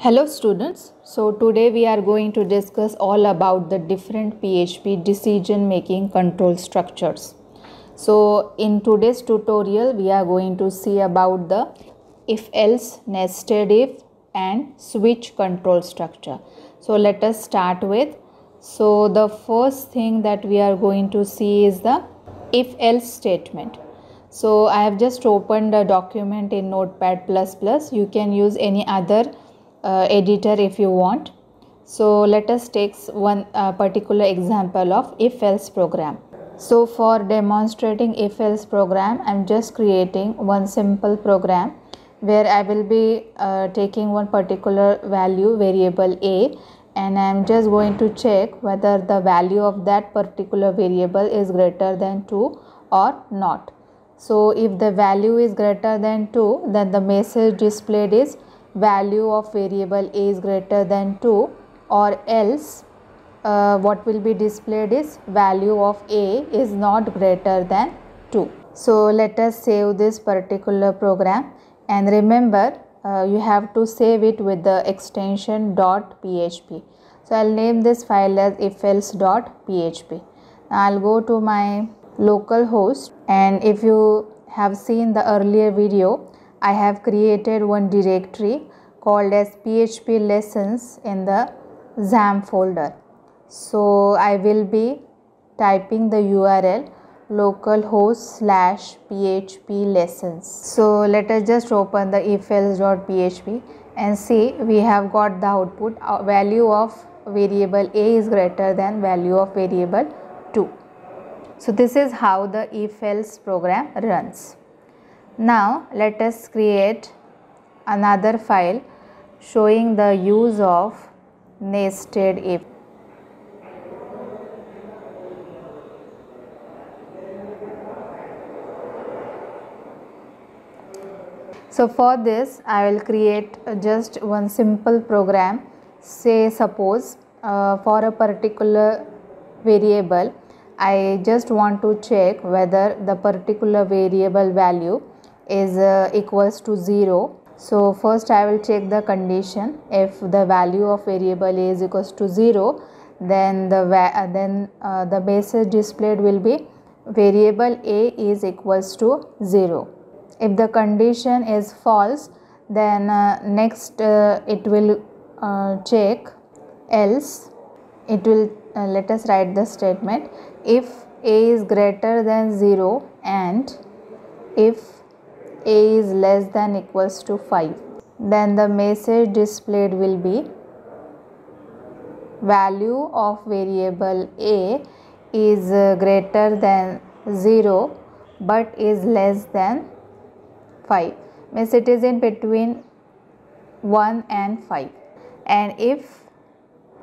Hello students, so today we are going to discuss all about the different PHP decision making control structures. So in today's tutorial we are going to see about the if else, nested if and switch control structure. So let us start with, so the first thing that we are going to see is the if else statement. So I have just opened a document in Notepad++. You can use any other editor if you want. So let us take one particular example of if else program. So for demonstrating if else program, I am just creating one simple program where I will be taking one particular value, variable a, and I am just going to check whether the value of that particular variable is greater than 2 or not. So if the value is greater than 2, then the message displayed is value of variable a is greater than 2, or else what will be displayed is value of a is not greater than 2. So let us save this particular program, and remember you have to save it with the extension .php. So I'll name this file as ifelse.php. Now I'll go to my local host, and if you have seen the earlier video, I have created one directory called as PHP lessons in the XAMPP folder. So I will be typing the URL localhost/php lessons. So let us just open the ifelse.php and see we have got the output value of variable a is greater than value of variable 2. So this is how the if else program runs. Now let us create another file showing the use of nested if. So for this I will create just one simple program. Say suppose for a particular variable I just want to check whether the particular variable value is equals to 0. So first I will check the condition. If the value of variable a is equals to 0, then the message displayed will be variable a is equals to 0. If the condition is false, then next it will check else. It will let us write the statement: if a is greater than 0 and if a is less than equals to 5, then the message displayed will be value of variable a is greater than 0 but is less than 5, means it is in between 1 and 5. And if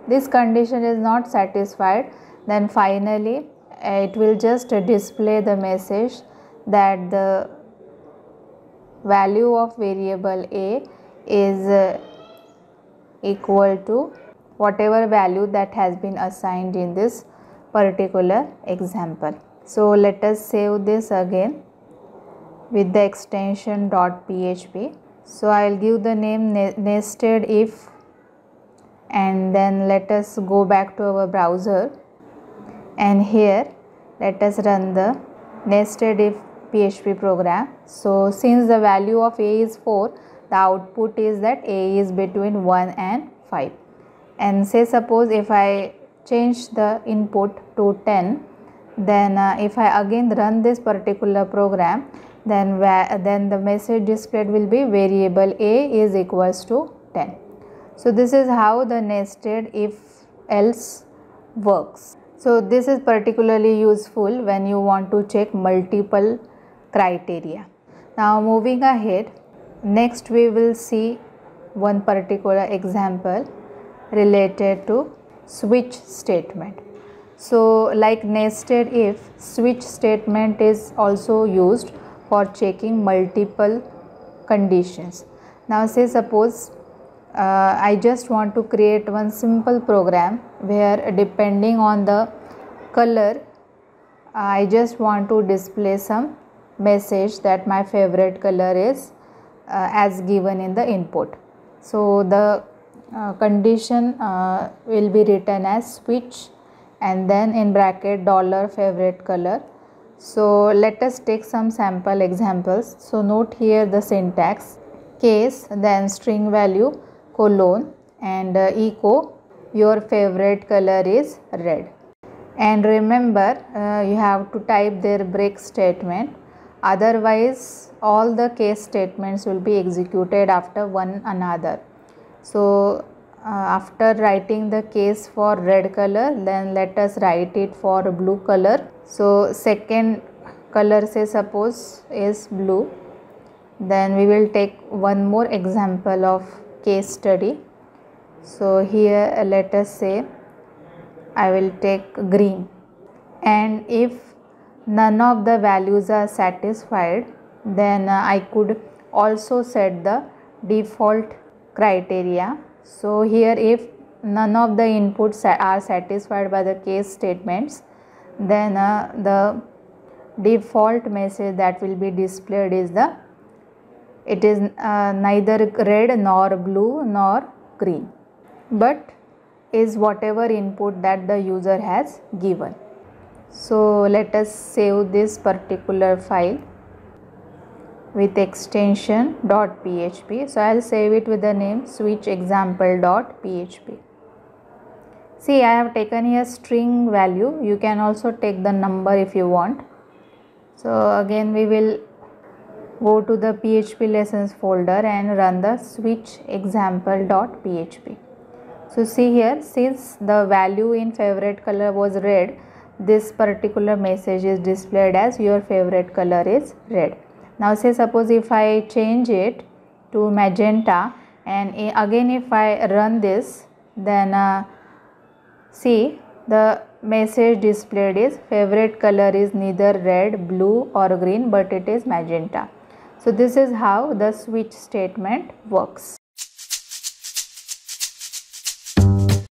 this condition is not satisfied, then finally it will just display the message that the value of variable a is equal to whatever value that has been assigned in this particular example. So let us save this again with the extension .php. So I will give the name nested if, and then let us go back to our browser, and here let us run the nested if PHP program. So since the value of a is 4, the output is that a is between 1 and 5. And say suppose if I change the input to 10, then if I again run this particular program, then the message displayed will be variable a is equals to 10. So this is how the nested if else works. So this is particularly useful when you want to check multiple criteria. Now moving ahead, next we will see one particular example related to switch statement. So like nested if, switch statement is also used for checking multiple conditions. Now say suppose I just want to create one simple program where depending on the color I just want to display some message that my favorite color is as given in the input. So the condition will be written as switch and then in bracket dollar favorite color. So let us take some sample examples. So note here the syntax: case, then string value, colon, and echo your favorite color is red. And remember, you have to type their break statement, otherwise all the case statements will be executed after one another. So after writing the case for red color, then let us write it for blue color. So second color, say suppose is blue, then we will take one more example of case study. So here let us say I will take green, and if none of the values are satisfied, then I could also set the default criteria. So here if none of the inputs are satisfied by the case statements, then the default message that will be displayed is it is neither red nor blue nor green, but is whatever input that the user has given. So let us save this particular file with extension .php. So I will save it with the name switchexample.php. See, I have taken here string value. You can also take the number if you want. So again we will go to the PHP lessons folder and run the switchexample.php. So see here, since the value in favorite color was red, this particular message is displayed as your favorite color is red. Now say suppose if I change it to magenta, and again if I run this, then see the message displayed is favorite color is neither red, blue or green, but it is magenta. So this is how the switch statement works.